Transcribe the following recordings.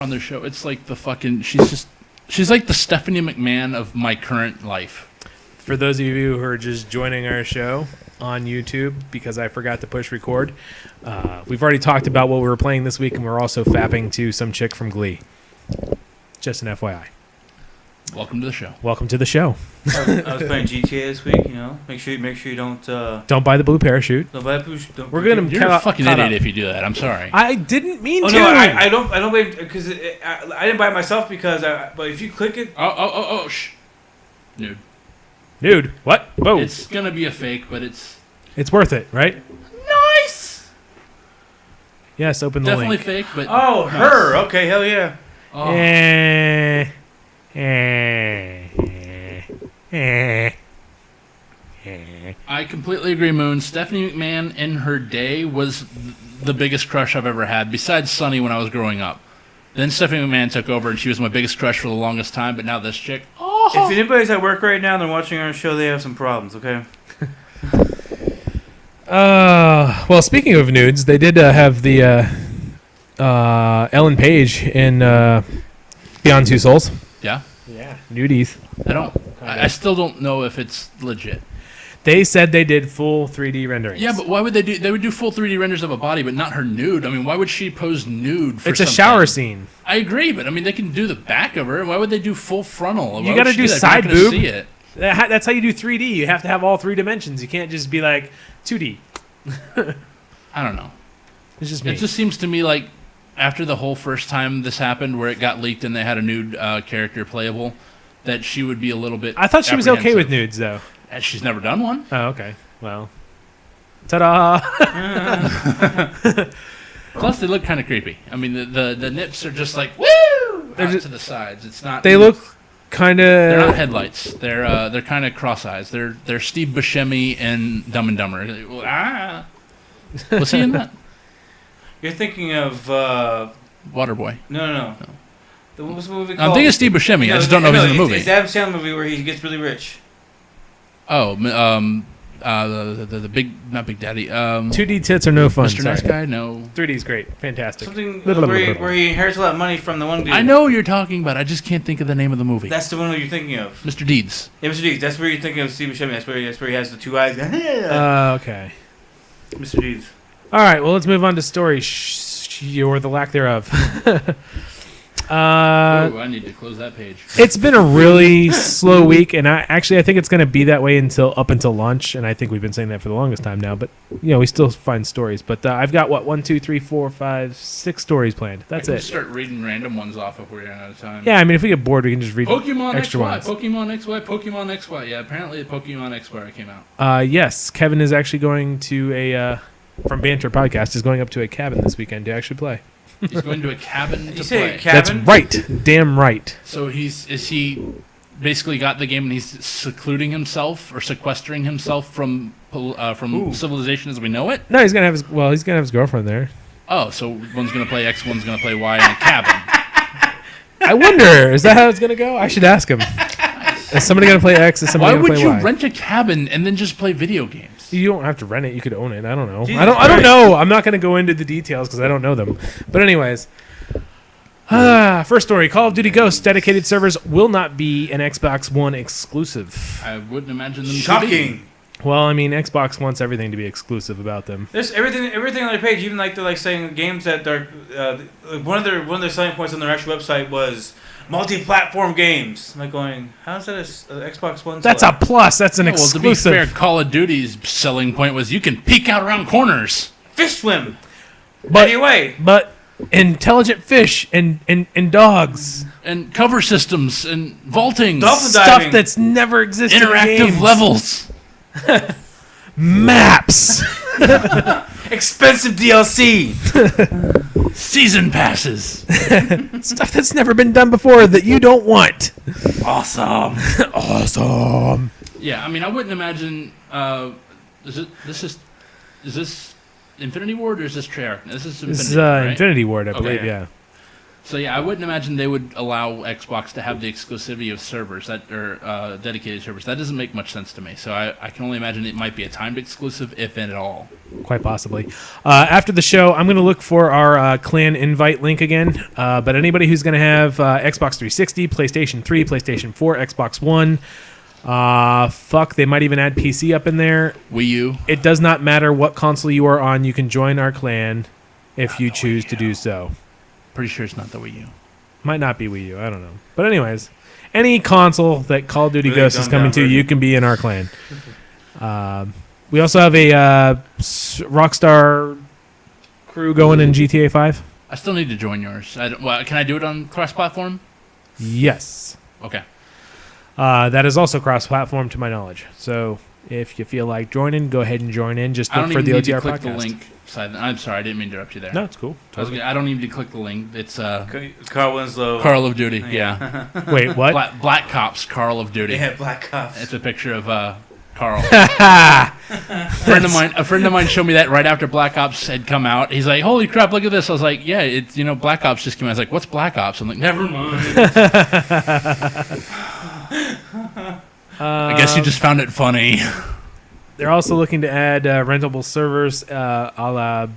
on their show. It's like the fucking. She's like the Stephanie McMahon of my current life. For those of you who are just joining our show on YouTube, because I forgot to push record, we've already talked about what we were playing this week, and we're also fapping to some chick from Glee. Just an FYI. Welcome to the show. Welcome to the show. I was playing GTA this week. You know, make sure you don't. Don't buy the blue parachute. Don't buy don't We're gonna. You're a fucking idiot if you do that. I'm sorry. I didn't mean to. No, I don't blame because I didn't buy it myself because. But if you click it. Oh, shh. Nude. What? Whoa. It's gonna be a fake, but it's worth it, right? nice. Yes. Open the Definitely link. fake, but Oh, nice. her. Okay, hell yeah. Oh. I completely agree, Moon. Stephanie McMahon in her day was the biggest crush I've ever had, besides Sunny when I was growing up. Then Stephanie McMahon took over, and she was my biggest crush for the longest time, but now this chick... Oh. If anybody's at work right now and they're watching our show, they have some problems, okay? Well, speaking of nudes, they did have the Ellen Page in Beyond Two Souls. Yeah? Yeah. Nudies. I still don't know if it's legit. They said they did full 3D renderings. Yeah, but why would they would do full 3D renders of a body, but not her nude? I mean, why would she pose nude for it's a something? shower scene. I agree, but I mean, they can do the back of her. Why would they do full frontal? You got to do side You're not gonna boob. see it. That's how you do 3D. You have to have all three dimensions. You can't just be like 2D. I don't know. It's just me. It just seems to me like after the whole first time this happened, where it got leaked and they had a nude character playable, that she would be a little bit. I thought she was okay with apprehensive. nudes, though. And she's never done one. Oh, okay. Well, ta-da! Plus, they look kind of creepy. I mean, the nips are just like woo They're out just- to the sides. It's not. They look kind They're not of... headlights. They're kind of cross eyes. They're Steve Buscemi and Dumb and Dumber. Ah, was he in that? You're thinking of. Waterboy. No. What's the movie I'm called? thinking of Steve Buscemi. I just don't know if he's in the movie. It's Adam Sandler movie where he gets really rich. Oh, the big, not Big Daddy. 2D tits are no fun. Mr. Nice sorry. Guy. No. 3D is great. Fantastic. Something where he inherits a lot of money from the one dude. I know what you're talking about. I just can't think of the name of the movie. That's the one that you're thinking of. Mr. Deeds. Yeah, Mr. Deeds. That's where you're thinking of Steve Buscemi. That's where he has the two eyes. Okay. Mr. Deeds. All right, well, let's move on to story or the lack thereof. I need to close that page. It's been a really slow week, and I think it's going to be that way up until lunch, and I think we've been saying that for the longest time now, but, we still find stories. But I've got, 1, 2, 3, 4, 5, 6 stories planned. That's I can it. start reading random ones off if we're out of time. Yeah, I mean, if we get bored, we can just read Pokemon extra XY, ones. Pokemon XY, Pokemon XY. Yeah, apparently Pokemon XY came out. Yes, Kevin is actually going to from Banter Podcast, is going up to a cabin this weekend to actually play. He's going to a cabin to You say play. cabin? That's right. Damn right. So is he basically got the game and he's secluding himself or sequestering himself from civilization as we know it? No, he's gonna have his girlfriend there. Oh, so one's going to play X, one's going to play Y in a cabin. I wonder, is that how it's gonna go? I should ask him. Is somebody gonna play X? Is somebody Why gonna would play you Y? rent a cabin and then just play video games? You don't have to rent it. You could own it. I don't know. Jesus I don't Christ. know. I'm not gonna go into the details because I don't know them. But anyways, first story: Call of Duty Ghosts dedicated servers will not be an Xbox One exclusive. I wouldn't imagine them to be. Shocking. Well, I mean, Xbox wants everything to be exclusive about them. There's everything on their page. Even like they're like saying games that are one of their selling points on their actual website was multi-platform games. I'm like going, how's that a Xbox One? That's a plus. That's an Well, to be exclusive. fair, Call of Duty's selling point was you can peek out around corners. fish swim. But- Anyway, But intelligent fish and dogs, And cover systems and vaulting. Dolphin stuff diving. that's never existed. in Interactive games. levels. Maps. expensive DLC. Season passes. Stuff that's never been done before that you don't want. Awesome. Awesome. Yeah, I mean, I wouldn't imagine. Is this Infinity Ward or is this Treyarch? This is Infinity, This is right? Infinity Ward, I Okay. believe, yeah. So yeah, I wouldn't imagine they would allow Xbox to have the exclusivity of servers that are dedicated servers. That doesn't make much sense to me. So I can only imagine it might be a timed exclusive, if at all. Quite possibly. After the show, I'm going to look for our clan invite link again. But anybody who's going to have Xbox 360, PlayStation 3, PlayStation 4, Xbox One, they might even add PC up in there. Wii U. It does not matter what console you are on. You can join our clan if you choose to do so. Pretty sure it's not the Wii U. Might not be Wii U. I don't know. But anyways, any console that Call of Duty Really Ghosts is dumbed coming down to, version. you can be in our clan. We also have a Rockstar crew going in GTA 5. I still need to join yours. Can I do it on cross-platform? Yes. Okay. That is also cross-platform to my knowledge. So if you feel like joining, go ahead and join in. Just I look don't for even the need to OTR click podcast. the link. I'm sorry, I didn't mean to interrupt you there. No, it's cool. I don't need to click the link. It's Carl Winslow. Carl of Duty. Yeah. Wait, what? Black Cops, Carl of Duty. Yeah, Black Ops. It's a picture of Carl. a friend of mine showed me that right after Black Ops had come out. He's like, "Holy crap, look at this!" I was like, "Yeah, it's Black Ops just came out." I was like, "What's Black Ops?" I'm like, "Never mind." I guess you just found it funny. They're also looking to add rentable servers a la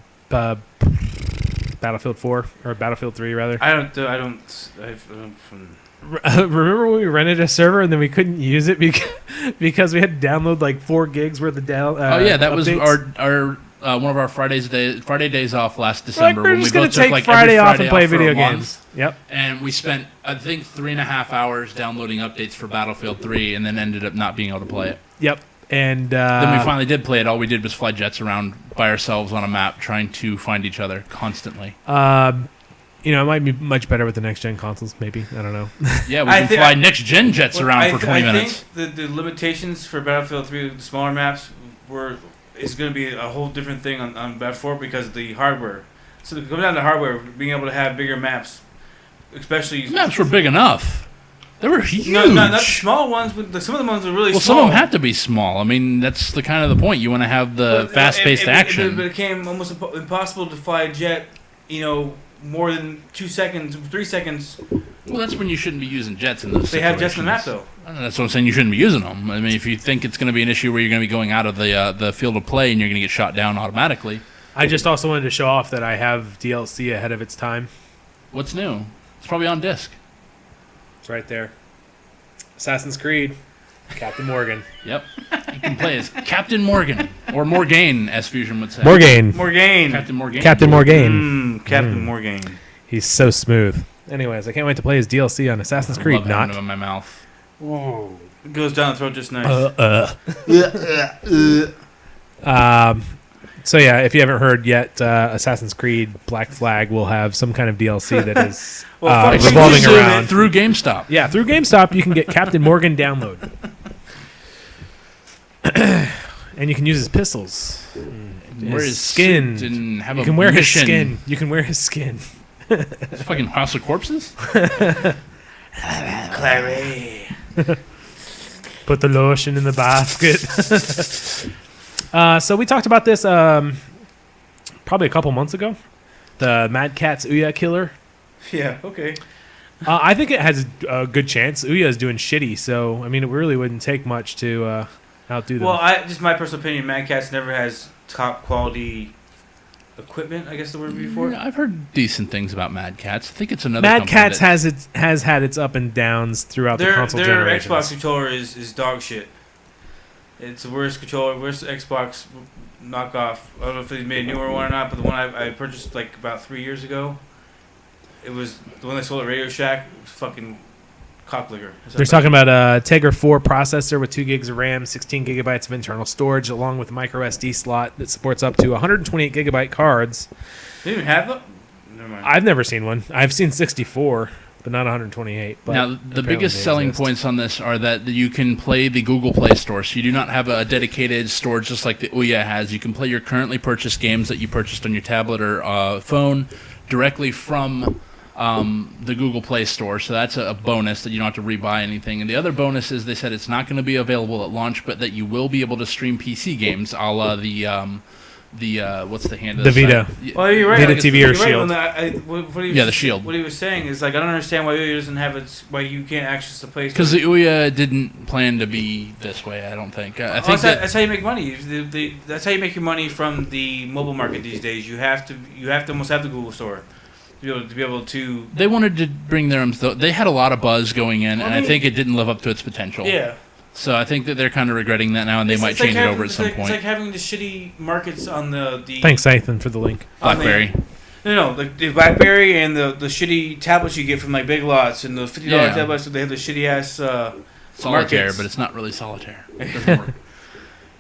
Battlefield 4 or Battlefield 3 rather. Remember when we rented a server and then we couldn't use it because we had to download like 4 gigs worth of that was updates? our one of our Friday days off last December. We're when just we gonna both took, take like, Friday every off and play for a video month. games. Yep. And we spent, I think, 3.5 hours downloading updates for Battlefield 3 and then ended up not being able to play it. Yep. And Then we finally did play it. All we did was fly jets around by ourselves on a map trying to find each other constantly. it might be much better with the next gen consoles. Maybe I don't know. Yeah, we can fly next-gen jets around for 20 minutes. I think the limitations for Battlefield 3, the smaller maps, is going to be a whole different thing on Battlefield 4 because of the hardware. So it comes down to hardware, being able to have bigger maps, especially... The maps were big enough. They were huge. No, not the small ones, but some of the ones are really small. Some of them have to be small. I mean, that's the kind of the point. You want to have the fast-paced action. But it became almost impossible to fly a jet, more than 2 seconds, 3 seconds. Well, that's when you shouldn't be using jets in those They have jets in the map, situations. though. That's what I'm saying. You shouldn't be using them. I mean, if you think it's going to be an issue where you're going to be going out of the field of play and you're going to get shot down automatically. I just also wanted to show off that I have DLC ahead of its time. What's new? It's probably on disc. It's right there. Assassin's Creed, Captain Morgan. Yep. You can play as Captain Morgan, or Morgaine, as Fusion would say. Morgaine. Captain Morgaine. Captain Morgaine. Captain Morgaine. He's so smooth. Anyways, I can't wait to play his DLC on Assassin's I Creed. love having him in my mouth. It goes down the throat just nice. So yeah, if you haven't heard yet, Assassin's Creed Black Flag will have some kind of DLC that is revolving exclusive around. Through GameStop. Yeah, through GameStop, you can get Captain Morgan download. And you can use his pistols. Wear his skin. suit and have You a can wear his mission. skin. You can wear his skin. It's fucking House of Corpses? Clary. Put the lotion in the basket. So we talked about this probably a couple months ago. The Mad Catz Ouya killer. Yeah, okay. I think it has a good chance. Ouya is doing shitty, so I mean, it really wouldn't take much to outdo them. Well, just my personal opinion, Mad Catz never has top quality equipment, I guess the word would be for it. Yeah, I've heard decent things about Mad Catz. I think it's another Mad company Catz that- has had its up and downs throughout the console Their generations. Xbox controller is dog shit. It's the worst controller, worst Xbox knockoff. I don't know if they made a newer one or not, but the one I purchased like about 3 years ago, it was the one they sold at Radio Shack. It was fucking cocklicker. They're talking about a Tegra 4 processor with 2 gigs of RAM, 16 gigabytes of internal storage, along with a micro SD slot that supports up to 128 gigabyte cards. They didn't even have them? Never mind. I've never seen one. I've seen 64, but not 128. But Now, the apparently biggest they selling exist. points on this are that you can play the Google Play Store. So you do not have a dedicated storage just like the Ouya has. You can play your currently purchased games that you purchased on your tablet or phone directly from the Google Play Store. So that's a bonus that you don't have to rebuy anything. And the other bonus is they said it's not going to be available at launch, but that you will be able to stream PC games a la the what's the hand of The the Vita. side? Yeah, Well, you're right. Vita like, TV you're or right, Shield. what he was, Yeah, the Shield. What he was saying is like I don't understand why Ouya doesn't have it. Why you can't access the place? because the Ouya didn't plan to be this way. I don't think. I think that's how you make money. That's how you make your money from the mobile market these days. You have to almost have the Google store to be able to. they wanted to bring their own. They had a lot of buzz going in, and I mean- think it didn't live up to its potential. Yeah. So I think that they're kind of regretting that now, and they might change it over at some It's point. like having the shitty markets on the Thanks, Ethan, for the link. on the- BlackBerry. No, the BlackBerry and the shitty tablets you get from like Big Lots and the $50 Yeah. tablets. They have the shitty ass. Solitaire, markets. but it's not really solitaire. It doesn't work.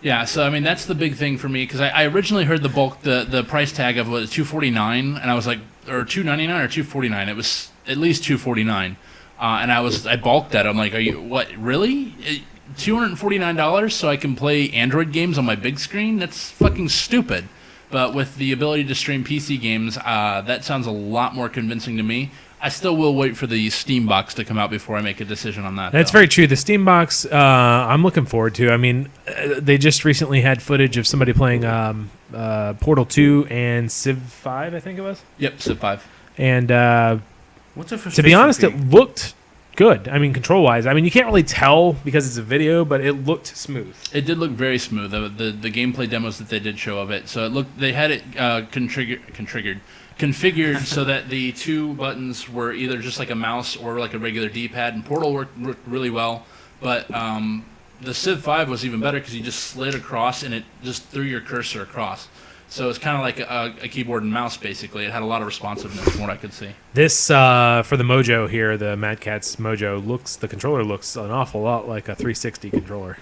Yeah, so I mean that's the big thing for me because I originally heard the price tag of was $249, and I was like, or $299 or $249. It was at least $249, and I balked at it. I'm like, are you what really? $249 so I can play Android games on my big screen? That's fucking stupid. But with the ability to stream PC games, that sounds a lot more convincing to me. I still will wait for the Steam box to come out before I make a decision on that. That's though. very true. The Steam box, I'm looking forward to. I mean, they just recently had footage of somebody playing Portal 2 and Civ 5, I think it was. Yep, Civ 5. And What's the to be honest, it looked good. I mean, control-wise. I mean, you can't really tell because it's a video, but it looked smooth. It did look very smooth. The gameplay demos that they did show of it. So it looked they had it configured so that the two buttons were either just like a mouse or like a regular D-pad. And Portal worked really well, but the Civ 5 was even better because you just slid across and it just threw your cursor across. So it's kind of like a keyboard and mouse, basically. It had a lot of responsiveness from what I could see. This, for the Mojo here, the Mad Catz Mojo, the controller looks an awful lot like a 360 controller.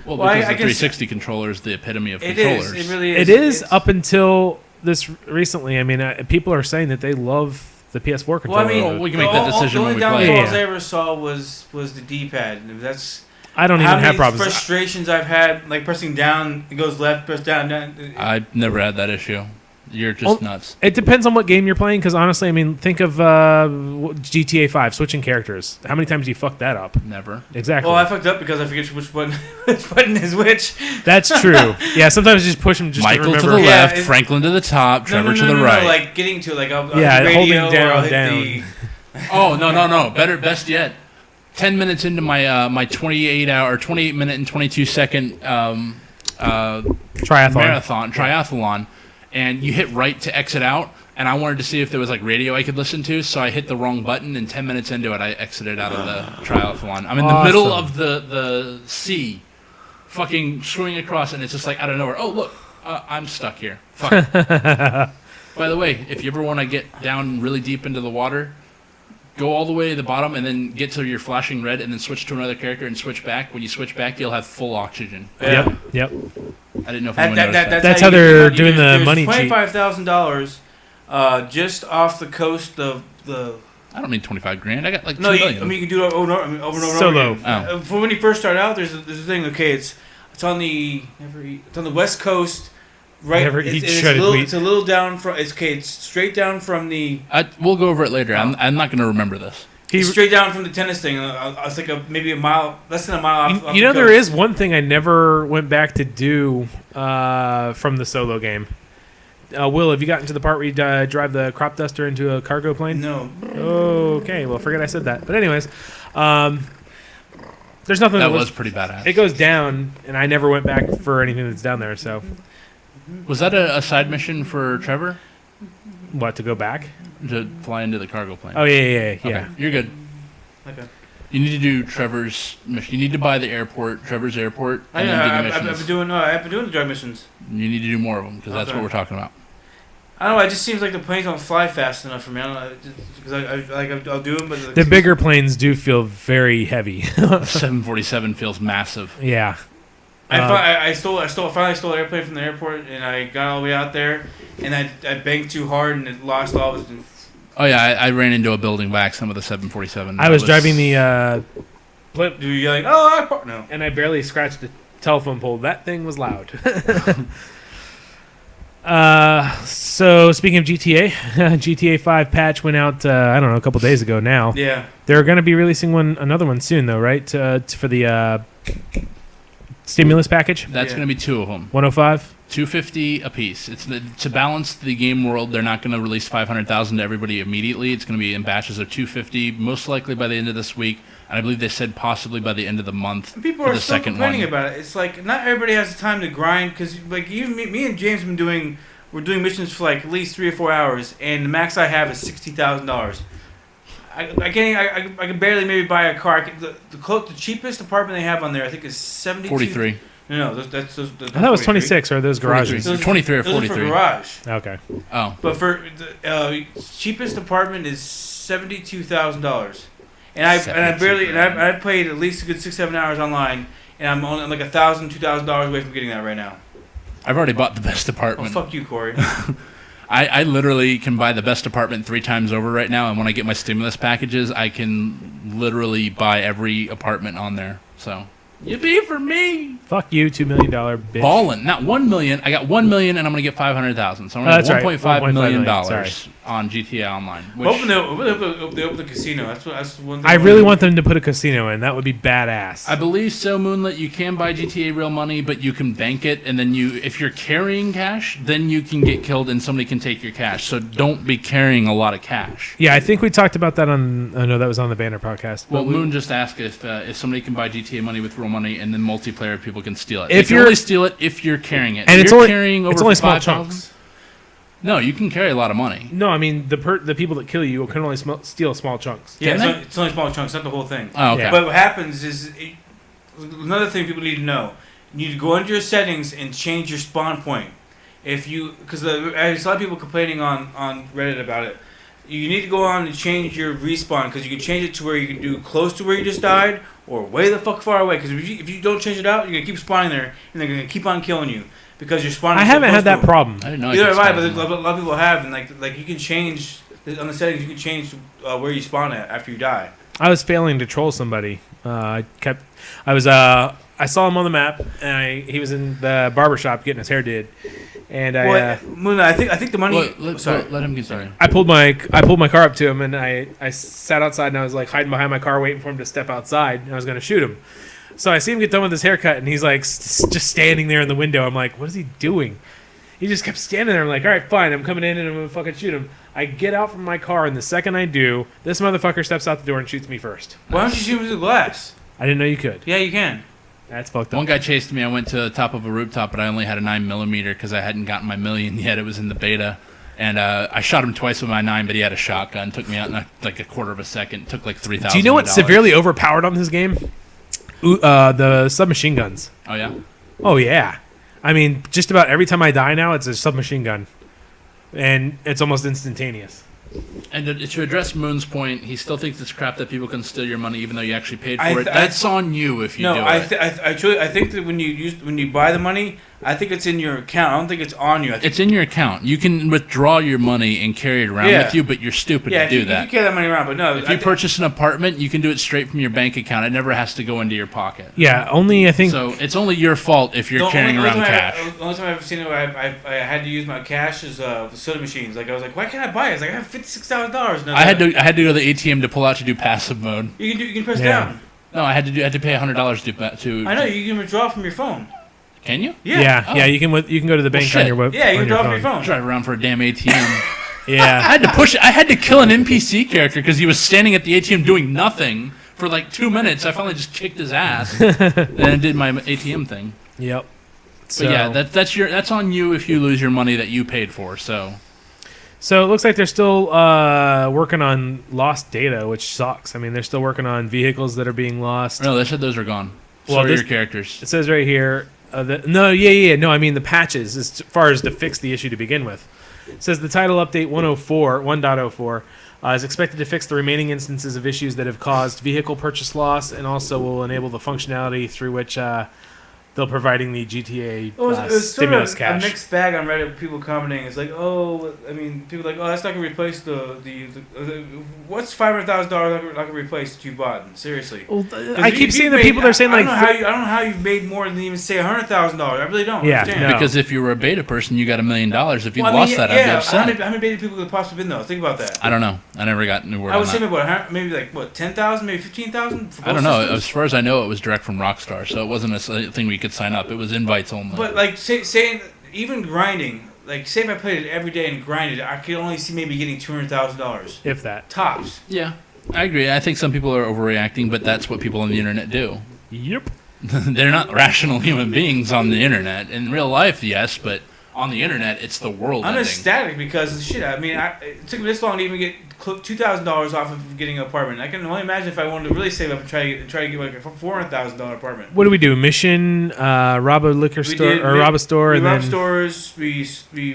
Well, Well, because I the guess 360 controller is the epitome of It controllers. is. It really is. It is It's- up until this recently. I mean, people are saying that they love the PS4 Well, controller. I mean, Well, we can make that decision the when only we play. downfalls Yeah. I ever saw was the D-pad. And that's I don't how even have many problems. frustrations I've had, like pressing down, it goes left, press down, down. I've never had that issue. You're just nuts. It depends on what game you're playing, because honestly, I mean, think of GTA 5, switching characters. How many times do you fuck that up? Never. Exactly. Well, I fucked up because I forget which button, which button is which. That's true. Yeah, sometimes you just push them just Michael to to remember. the Yeah, left, it's- Franklin to the top, Trevor to the No, right. like getting to it, like I'll Yeah, hit holding radio, or down, I'll hit down. the- Oh no! Best yet. 10 minutes into my 28 minute and 22 second triathlon, and you hit right to exit out. And I wanted to see if there was like radio I could listen to, so I hit the wrong button. And 10 minutes into it, I exited out of the triathlon. I'm in the middle of the sea, fucking swimming across, and it's just like out of nowhere. Oh look, I'm stuck here. Fuck. By the way, if you ever want to get down really deep into the water, go all the way to the bottom and then get to your flashing red and then switch to another character and switch back. When you switch back, you'll have full oxygen. Yeah. Yep. I didn't know if anyone noticed that. That's how you get they're money. doing the There's money cheat. $25,000 just off the coast of the. I don't need 25 grand. I got like $2 No, million. I mean you can do it over and over and over. Solo. And over again. For when you first start out, there's a thing. Okay, it's on the west coast. Right, Never it's, eat it's, shredded a little, wheat. it's a little down from. It's straight down from the. We'll go over it later. I'm not going to remember this. It's straight down from the tennis thing. I was like maybe a mile, less than a mile off. You know, there is one thing I never went back to do from the solo game. Will, have you gotten to the part where you drive the crop duster into a cargo plane? No. Okay, well, forget I said that. But anyways, there's nothing That was pretty badass. It goes down, and I never went back for anything that's down there. So, Was that a side mission for Trevor what, to go back? to fly into the cargo plane? Oh yeah. Okay, you're good. Okay. You need to do Trevor's mission. You need to buy the airport, Trevor's airport, and then do the I've missions. been doing. I've been doing the drug missions. You need to do more of them because that's Okay. what we're talking about. I don't know. It just seems like the planes don't fly fast enough for me. I don't know because I'll do them, but The bigger planes do feel very heavy. 747 feels massive. Yeah. I finally stole an airplane from the airport, and I got all the way out there, and I banked too hard, and it lost all of it. Oh yeah, I ran into a building by accident with a 747. I was driving the blimp, Do you like? Oh, no. and I barely scratched the telephone pole. That thing was loud. So speaking of GTA, GTA 5 patch went out. I don't know, a couple days ago now. Yeah. They're going to be releasing another one soon, though, right? For the stimulus package, That's Yeah. going to be two of them. 105. $250 a piece. To balance the game world. They're not going to release 500,000 to everybody immediately. It's going to be in batches of 250, most likely by the end of this week, and I believe they said possibly by the end of the month. And people for are the still second complaining one. about it. It's like not everybody has the time to grind because like even me and James have been doing. We're doing missions for like at least 3 or 4 hours, and the max I have is $60,000. I can barely maybe buy a car. The cheapest apartment they have on there, I think, is 72. 43. No, that's those. I thought it was 26, or those garages. 43. 23 or Those are for 43. garage. Okay. Oh, But for the cheapest apartment is $72,000, and I barely and I played at least a good 6-7 hours online, and I'm like $1,000-$2,000 away from getting that right now. I've already bought the best Oh apartment. fuck you, Corey. I literally can buy the best apartment 3 times over right now, and when I get my stimulus packages, I can literally buy every apartment on there. So, yippee for me! Fuck you, $2 million bitch. Ballin', not 1 million. I got 1 million, and I'm gonna get 500,000. So I'm Oh, gonna that's get right. 1.5 million $1.5 million, dollars on GTA Online. Which, Hoping they open the casino. That's one thing. I really want them to put a casino in. That would be badass. I believe so, Moonlit. You can buy GTA real money, but you can bank it, and then if you're carrying cash, then you can get killed, and somebody can take your cash. So don't be carrying a lot of cash. Yeah, I think we talked about that on. Oh no, that was on the Banner podcast. Well, But we- Moon just asked if somebody can buy GTA money with real money, and then multiplayer people can steal it. If They can you're- only steal it if you're carrying it. and If it's you're only carrying over it's only small 5,000 chunks. No, you can carry a lot of money. No, I mean the people that kill you can only steal small chunks. Yeah, Can it's only small chunks, not the whole thing. Oh, okay. Yeah. But what happens is another thing people need to know. You need to go into your settings and change your spawn point. Because there's a lot of people complaining on Reddit about it. You need to go on and change your respawn because you can change it to where you can do close to where you just died or way the fuck far away. Because if you don't change it out, you're gonna keep spawning there and they're gonna keep on killing you because you're spawning. I so haven't close had to that them. problem. I didn't know. I Neither could have I, spend but money. a lot of people have, and like you can change on the settings. You can change where you spawn at after you die. I was failing to troll somebody. I saw him on the map, and he was in the barber shop getting his hair did, and Moon, I think the money. Let him get started. I pulled my car up to him, and I sat outside, and I was like hiding behind my car, waiting for him to step outside, and I was going to shoot him. So I see him get done with his haircut, and he's like just standing there in the window. I'm like, what is he doing? He just kept standing there. I'm like, all right, fine, I'm coming in, and I'm going to fucking shoot him. I get out from my car, and the second I do, this motherfucker steps out the door and shoots me first. Why don't you shoot him through the glass? I didn't know you could. Yeah, you can. That's fucked up. One guy chased me. I went to the top of a rooftop, but I only had a 9mm because I hadn't gotten my million yet. It was in the beta. And I shot him twice with my 9, but he had a shotgun. Took me out in like a quarter of a second. Took like $3,000. Do you know what's severely overpowered on this game? The submachine guns. Oh, yeah? Oh, yeah. I mean, just about every time I die now, it's a submachine gun. And it's almost instantaneous. And to address Moon's point, he still thinks it's crap that people can steal your money even though you actually paid for I it. th- That's on you if you No, do I it. think that when you buy the money, I think it's in your account. I don't think it's on you. I think, It's in your account. You can withdraw your money and carry it around Yeah. with you, but you're stupid yeah, to if do you, that. if you carry that money around, but no, If you purchase an apartment, you can do it straight from your bank account. It never has to go into your pocket. Yeah, only I think. So it's only your fault if you're carrying around cash. The only time I've ever seen it where I had to use my cash is for soda machines. Like I was like, why can't I buy it? It's like I have $56,000. I had to go to the ATM to pull out to do passive mode. You can press Yeah. down. No, I had to pay $100 to. I know you can withdraw from your phone. Can you? Yeah, Oh. you can go to the bank on shit. your web. Yeah, you on can your withdraw from your phone. phone. Drive around for a damn ATM. I Yeah, had to push. I had to kill an NPC character because he was standing at the ATM doing nothing for like 2 minutes. I finally just kicked his ass and then did my ATM thing. yep. But yeah, that's on you if you lose your money that you paid for. So So it looks like they're still working on lost data, which sucks. I mean, they're still working on vehicles that are being lost. no, they said those are gone. Well, So are this- your characters. It says right here. No, I mean the patches as far as to fix the issue to begin with. It says the title update 1.04 is expected to fix the remaining instances of issues that have caused vehicle purchase loss, and also will enable the functionality through which they're providing the GTA It was sort stimulus of cash. a mixed bag on Reddit. People commenting, it's like, oh, I mean, people are like, oh, that's not gonna replace the what's $500,000 not gonna replace that you bought? Seriously. Well, 'Cause I keep seeing the people that are saying I like, don't know how you've made more than even say $100,000. I really don't. Yeah, understand. no. Because if you were a beta person, you got $1 million. If you Well, I mean, lost that, I'd be how upset. many beta people could possibly been though? Think about that. I don't know. I never got any word I on would say that. maybe like what 10,000, maybe 15,000. I don't know. As far as I know, it was direct from Rockstar, so it wasn't a thing we could sign up. It was invites only. But like saying even grinding, like say if I played it every day and grinded, I could only see maybe getting $200,000 If that. tops. Yeah, I agree. I think some people are overreacting, but that's what people on the internet do. Yep. They're not rational human beings on the internet. In real life, yes, but on the internet, it's the world I'm ending. ecstatic because of the shit. I mean, it took me this long to even get $2,000 off of getting an apartment. I can only imagine if I wanted to really save up and try to get like a $400,000 apartment. What do we do? Mission, rob a liquor store or rob a store, We and rob then stores. We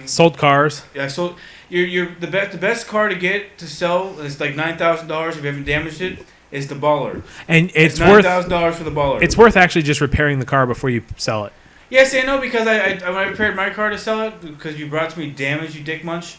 sold cars. yeah. So you're the best car to get to sell is like $9,000 if you haven't damaged it. Is the Baller. And it's $9,000 worth for the Baller. it's worth actually just repairing the car before you sell it. Yes, I know because I when I repaired my car to sell it because you brought to me damage, you dick munch.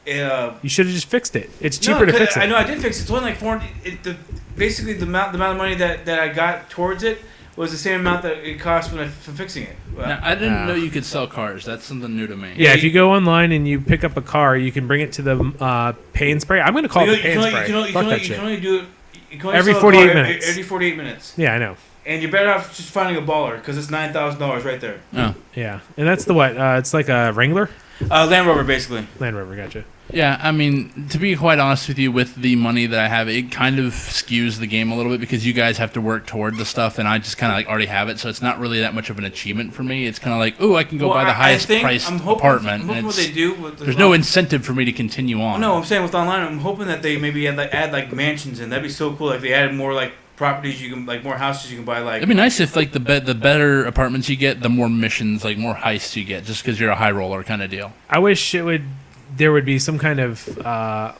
You should have just fixed it. It's cheaper to 'cause fix it. I know I did fix it. It's only like basically the amount of money that I got towards it was the same amount that it cost for fixing it. Well, Now, I didn't Ah. know you could sell cars. That's something new to me. Yeah, if you go online and you pick up a car, you can bring it to the paint spray. I'm going to call it the paint spray. Fuck that you shit. can only do it. You can only Every sell a 48 car minutes. Every 48 minutes. Yeah, I know. And you're better off just finding a Baller because it's $9,000 right there. Oh. Yeah, and that's the what? It's like a Wrangler, Land Rover, basically. Land Rover. Gotcha. Yeah, I mean, to be quite honest with you, with the money that I have, it kind of skews the game a little bit because you guys have to work toward the stuff, and I just kind of like already have it, so it's not really that much of an achievement for me. It's kind of like, ooh, I can go buy the highest priced apartment. I'm hoping and what it's- they do. With there's no incentive for me to continue on. No, I'm saying with online, I'm hoping that they maybe add like mansions in. That'd be so cool. Like they added more like properties you can like more houses you can buy. Like It'd be nice if like the better apartments you get, the more missions, like more heists you get, just because you're a high roller kind of deal. I wish there would be some kind of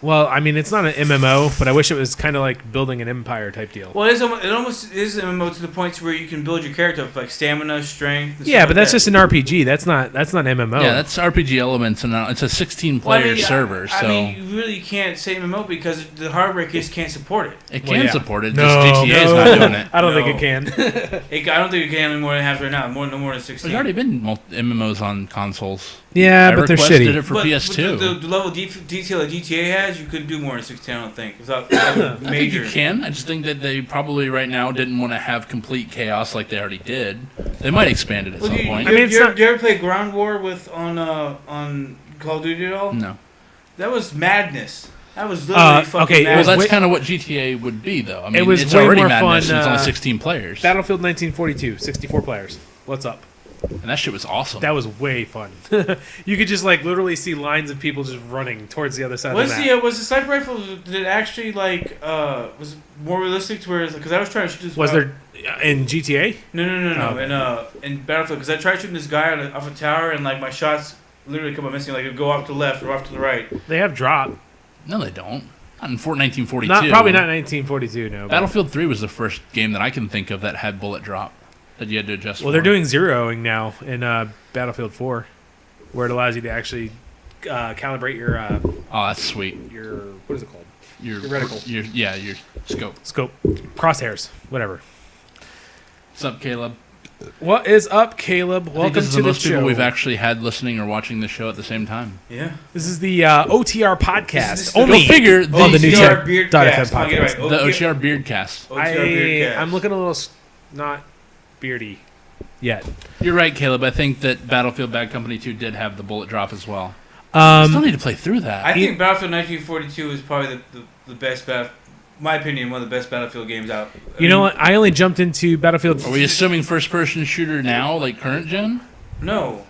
well, I mean, it's not an MMO, but I wish it was kind of like building an empire type deal. well, it almost is an MMO to the point where you can build your character up like stamina, strength. And Yeah, stuff but like that's that. just an RPG. That's not MMO. Yeah, that's RPG elements, and it's a 16-player Well, I mean, server, I so mean, you really can't say MMO because the hardware just can't support it. it Well, can yeah. support it. No, Just GTA is no. not doing it. I don't No. think it can. I don't think it can anymore than it has right now. No more than 16. There's already been MMOs on consoles. Yeah, but they're EverQuest shitty. did it for But PS2. the level of detail that GTA has, you couldn't do more than 16. I don't think without I think major. you can. I just think that they probably right now didn't want to have complete chaos like they already did. They might expand it at Well, some do you, point. I mean, it's not- do you ever play Ground War on Call of Duty at all? No. That was madness. That was literally fucking okay, it Well, was madness. that's kind of what GTA would be, though. I mean, was it's way already more madness, fun, and it's only uh, 16 players. Battlefield 1942, 64 players. What's up? And that shit was awesome. That was way fun. You could just like literally see lines of people just running towards the other side of the map. Was the sniper rifle did it actually like was it more realistic to where because I was trying to shoot this Was guy- there in GTA? No, in Battlefield because I tried shooting this guy off a tower and like my shots literally come up missing like it would go off to the left or off to the right. They have drop. No, they don't. Not in 1942. Probably not 1942. No. but- Battlefield 3 was the first game that I can think of that had bullet drop that you had to adjust. Well, they're for. doing zeroing now in Battlefield 4, where it allows you to actually calibrate your Oh, that's sweet. what is it called? Your reticle. Your scope. Scope, crosshairs, whatever. What's up, Caleb? What is up, Caleb? I think Welcome this is to the the most people show. we've actually had listening or watching the show at the same time. Yeah. This is the OTR podcast. This is the- Only Go figure. on the new OTR Tech Beard dot Cast. FM I'll get it podcast. right. The OTR OTR Beardcast. Beardcast. I'm looking a little not beardy yet. You're right, Caleb. I think that Battlefield Bad Company 2 did have the bullet drop as well. Still need to play through that. I think Battlefield 1942 is probably the best my opinion, one of the best Battlefield games out. You know what? I only jumped into Battlefield. Are we assuming first-person shooter now, like current gen? No.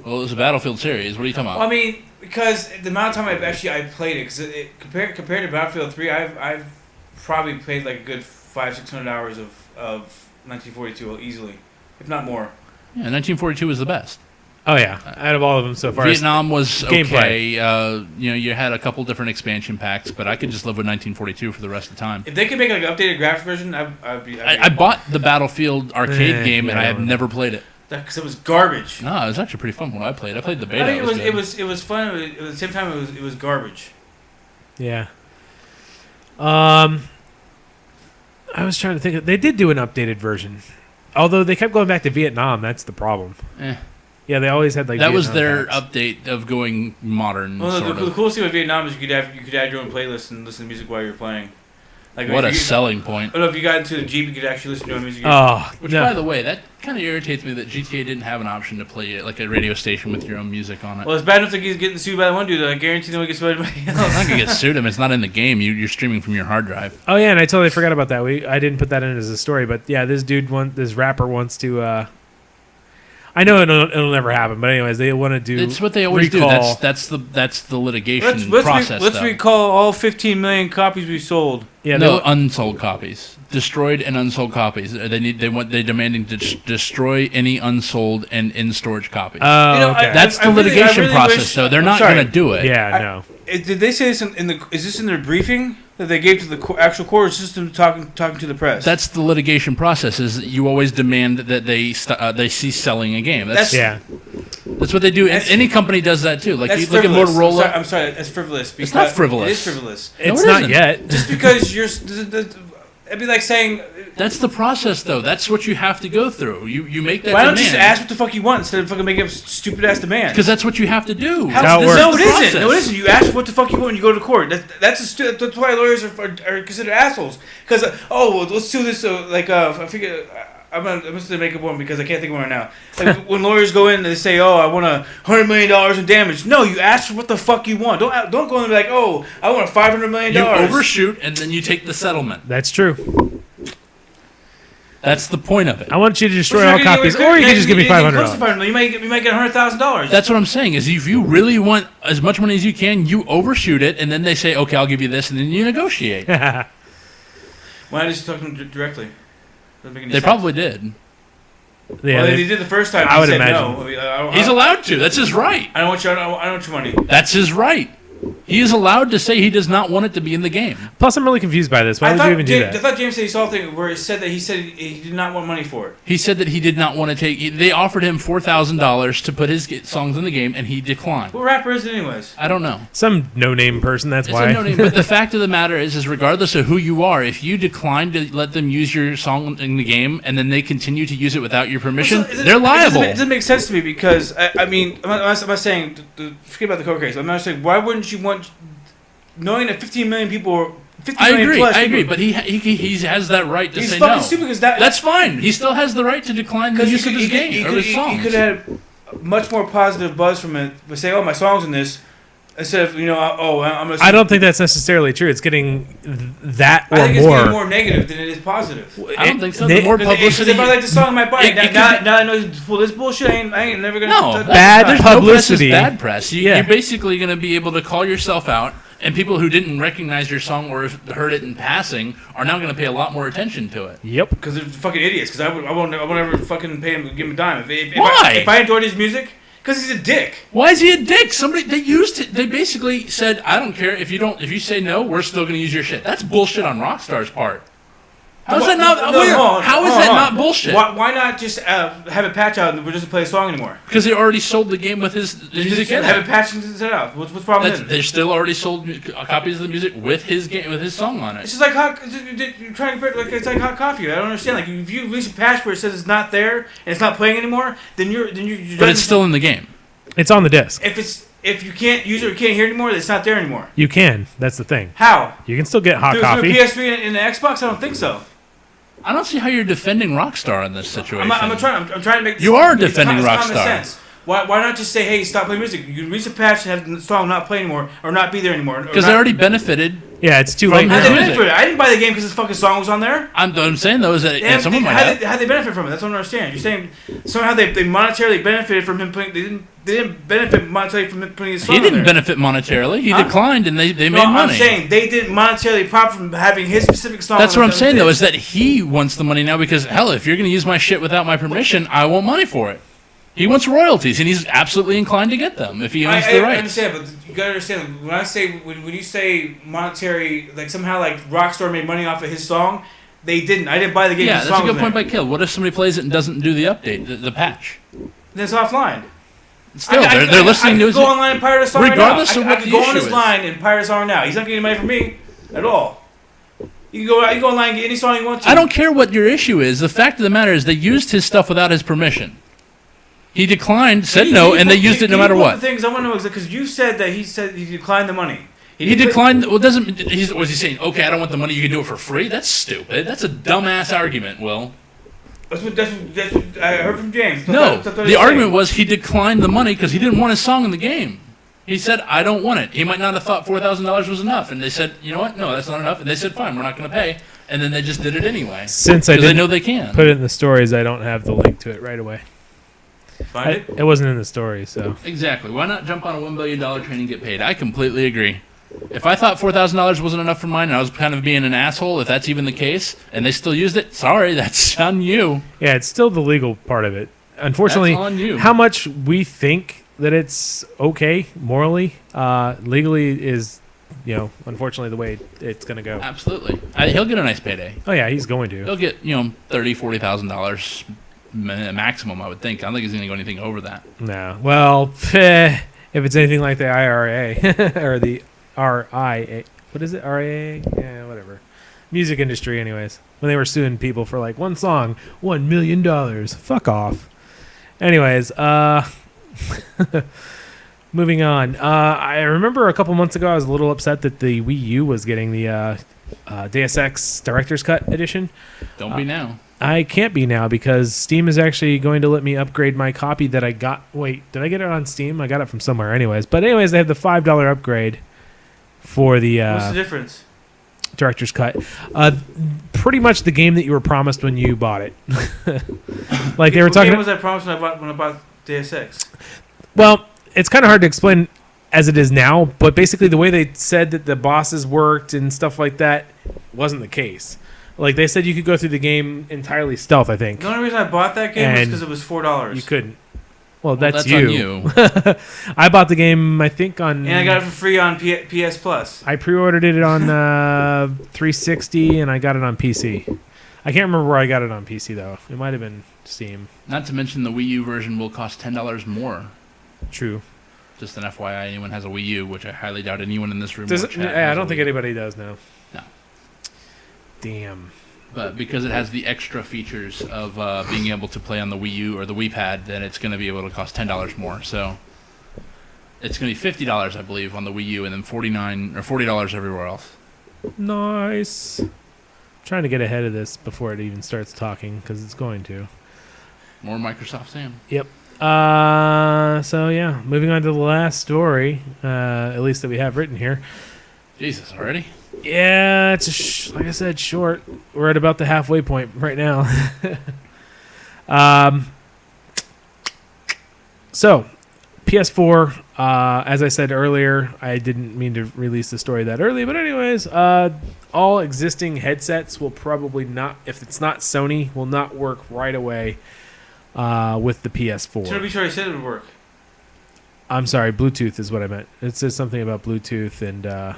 Well, it was a Battlefield series. What are you talking about? Well, I mean, because the amount of time I played it, because compared to Battlefield 3, I've probably played like a good 500-600 hours of 1942 easily, if not more. Yeah, 1942 was the best. Oh yeah, out of all of them so far. Vietnam was okay. Gameplay. You had a couple different expansion packs, but I could just live with 1942 for the rest of the time. If they could make like an updated graphics version, I'd be. I bought the Battlefield arcade game, and yeah, I have I don't never played it. because it was garbage. No, it was actually pretty fun when I played. I played the beta. I mean, It was good. it was fun. But at the same time, it was garbage. Yeah. I was trying to think. They did do an updated version, although they kept going back to Vietnam. That's the problem. Eh. Yeah, they always had like That was Vietnam their packs. update of going modern. Well, sort the of. coolest thing with Vietnam is you could add your own playlist and listen to music while you're playing. Like What a if you, selling point. I don't know if you got into the Jeep, you could actually listen to your own music. Oh Which, no. by the way, that kind of irritates me that GTA didn't have an option to play it like a radio station with your own music on it. Well, it's bad enough that he's getting sued by the one dude. I guarantee no one gets sued by anybody I'm else. not gonna get sued him. It's not in the game. You're streaming from your hard drive. Oh yeah, and I totally forgot about that. I didn't put that in as a story, but yeah, this rapper wants to. I know it'll never happen, but anyways, they want to do. It's what they always recall. do. That's the litigation Let's process. let's though. recall all 15 million copies we sold. Yeah, No, they- unsold copies, destroyed and unsold copies. They're demanding to destroy any unsold and in storage copies. Oh, You know, okay. That's the I really- litigation I really process, wish- though. They're I'm not sorry. going to do it. yeah, no. Did they say this in the? Is this in their briefing that they gave to the actual court, or is this them talking to the press? That's the litigation process. Is that you always demand that they cease selling a game. That's Yeah, what they do. And That's- any company does that too. Like That's you look at frivolous. Motorola. I'm sorry, that's frivolous. It's not because- frivolous. It is frivolous. it's it not isn't. yet. Just because you're, it'd be like saying, That's the process, though. That's what you have to go through. You make that why don't demand. you just ask what the fuck you want instead of fucking making up stupid ass demands? Because that's what you have to do. how it works. No, it That's the isn't. No, it process. isn't. You ask what the fuck you want when you go to court. That's why lawyers are considered assholes. Because well, let's do this. I forget. I'm gonna make up one because I can't think of one right now. Like when lawyers go in and they say, "Oh, I want $100 million in damage." No, you ask for what the fuck you want. Don't go in and be like, "Oh, I want $500 million." You overshoot and then you take the settlement. That's true. That's the point of it. I want you to destroy all copies, or you can just give me $500. You might get $100,000. That's what I'm saying. Is if you really want as much money as you can, you overshoot it, and then they say, "Okay, I'll give you this," and then you negotiate. Why not just talk to them directly? Doesn't make any They sense. probably did. Yeah, Well, they- they did the first time. I He would said imagine. no. I mean, I He's allowed to. That's his right. I don't want your. I don't want your money. That's his right. He is allowed to say he does not want it to be in the game. Plus, I'm really confused by this. Why would you even do I that? thought James said he saw a thing where it said that he did not want money for it. He said that he did not want to take. They offered him $4,000 to put his songs in the game, and he declined. What rapper is it, anyways? I don't know. Some no-name person. That's It's why. a no name, but the fact of the matter is regardless of who you are, if you decline to let them use your song in the game, and then they continue to use it without your permission, So, they're liable. It doesn't make sense to me because I mean, I'm not saying forget about the court case. I'm not saying why wouldn't you want, knowing that 15 million people, 50 I million agree. plus I agree. people- But he has that right to he's say fucking no. stupid because that That's fine. He still has the right to decline the because use of his game or his he songs. could have had much more positive buzz from it, but say, "Oh, my song's in this," instead of I'm gonna. I don't think that's necessarily true. It's getting that I or think it's getting more. more negative than it is positive. I don't think so. They- The more Because publicity. if I like the song, I might buy it. It Now could be- I know he's full of this bullshit. I ain't never gonna. No, touch- Bad there's publicity. No press is bad press. Yeah. You're basically going to be able to call yourself out, and people who didn't recognize your song or have heard it in passing are now going to pay a lot more attention to it. Yep. Because they're fucking idiots. Because I won't ever fucking pay him, give him a dime. Why? If I enjoyed his music, because he's a dick. Why is he a dick? They used it. They basically said, "I don't care if you say no, we're still going to use your shit." That's bullshit on Rockstar's part. How is that not? No, hold on, how is hold that on. not bullshit? Why not just have it patch out and we're just play a song anymore? Because they already sold the game with his music Just in have it. it patched and set out. What's the problem? That's, Then? they still already sold copies of the music with his game with his song on It's it. just like hot. You're trying to like it's like hot coffee. I don't understand. Like if you release a patch where it says it's not there and it's not playing anymore, then you're But it's still in the game. It's on the disc. if you can't use it or can't hear it anymore, it's not there anymore. You can. That's the thing. How? You can still get hot Through coffee. PS3 and the Xbox? I don't think so. I don't see how you're defending Rockstar in this situation. I'm trying to make. You are it's defending it's common Rockstar. sense. Why not just say, hey, stop playing music? You can release a patch and have the song not play anymore or not be there anymore. Because they already benefited. Yeah, it's too From late his How they now. music. benefit? I didn't buy the game because this fucking song was on there. What I'm saying though is that and someone might how have. they benefit from it? That's what I don't understand. You're saying somehow they monetarily benefited from him putting. They didn't benefit monetarily from him putting his song He didn't on there. benefit monetarily. He Huh? declined, and they made No, money. I'm saying they didn't monetarily profit from having his specific song. That's on what I'm the saying though disc. is that he wants the money now because hell, if you're going to use my shit without my permission, I want money for it. He wants royalties, and he's absolutely inclined to get them if he owns the I rights. understand, but you gotta understand when I say when you say monetary, like somehow like Rockstar made money off of his song, they didn't. I didn't buy the game. Yeah, the that's a song good was point there. by Kill. What if somebody plays it and doesn't do the update, the patch? Then it's offline. Still, they're listening I to could his. go online and pirate a song Regardless right now. of what I could the go on issue his is. line and pirate a song now. He's not getting money from me at all. You can go online and get any song you want to. I don't care what your issue is. The fact of the matter is they used his stuff without his permission. He declined, said no, and they used it no matter what. The things I want to know is because you said that he said he declined the money. He declined. Well, doesn't was he saying? Okay, I don't want the money. You can do it for free. That's stupid. That's a dumbass argument. Will. That's what I heard from James. No, That's what the he's argument saying. was he declined the money because he didn't want his song in the game. He said, I don't want it. He might not have thought $4,000 was enough. And they said, you know what? No, that's not enough. And they said, fine, we're not going to pay. And then they just did it anyway. Since I Because they didn't know they can. put it in the stories, I don't have the link to it right away. Find it. It wasn't in the story, so. Exactly. Why not jump on a $1 billion train and get paid? I completely agree. If I thought $4,000 wasn't enough for mine and I was kind of being an asshole, if that's even the case, and they still used it, sorry, that's on you. Yeah, it's still the legal part of it. Unfortunately, That's on you. how much we think that it's okay morally, legally is, unfortunately the way it's going to go. Absolutely. He'll get a nice payday. Oh, yeah, he's going to. He'll get, $30,000, $40,000 maximum, I would think. I don't think he's going to go anything over that. No. Well, if it's anything like the IRA or the RIA. What is it? RIA? Yeah, whatever. Music industry, anyways. When they were suing people for like one song, $1 million. Fuck off. Anyways, moving on. I remember a couple months ago I was a little upset that the Wii U was getting the Deus Ex Director's Cut edition. Don't be now. I can't be now because Steam is actually going to let me upgrade my copy that I got. Wait, did I get it on Steam? I got it from somewhere anyways. But anyways, they have the $5 upgrade for the What's the difference? Director's Cut. Pretty much the game that you were promised when you bought it. Like they were What talking. game was I promised when I bought Deus Ex? Well, it's kind of hard to explain as it is now, but basically the way they said that the bosses worked and stuff like that wasn't the case. Like they said you could go through the game entirely stealth, I think. The only reason I bought that game was And because it was $4. You couldn't. Well, that's on you. you. I bought the game, I think, on... And I got it for free on PS Plus. I pre-ordered it on 360, and I got it on PC. I can't remember where I got it on PC, though. It might have been Steam. Not to mention the Wii U version will cost $10 more. True. Just an FYI, anyone has a Wii U, which I highly doubt anyone in this room Does or it, chat yeah, I has a don't think Wii U. anybody does now. No. Damn. But because it has the extra features of being able to play on the Wii U or the Wii Pad, then it's going to be able to cost $10 more. So it's going to be $50, I believe, on the Wii U, and then $49 or $40 everywhere else. Nice. Trying to get ahead of this before it even starts talking, because it's going to. More Microsoft Sam. Yep. So yeah, moving on to the last story, at least that we have written here. Jesus, already? Yeah, it's like I said, short. We're at about the halfway point right now. So, PS4. As I said earlier, I didn't mean to release the story that early, but anyways, all existing headsets will probably not, if it's not Sony, will not work right away with the PS4. Should be sure I said it would work. I'm sorry, Bluetooth is what I meant. It says something about Bluetooth and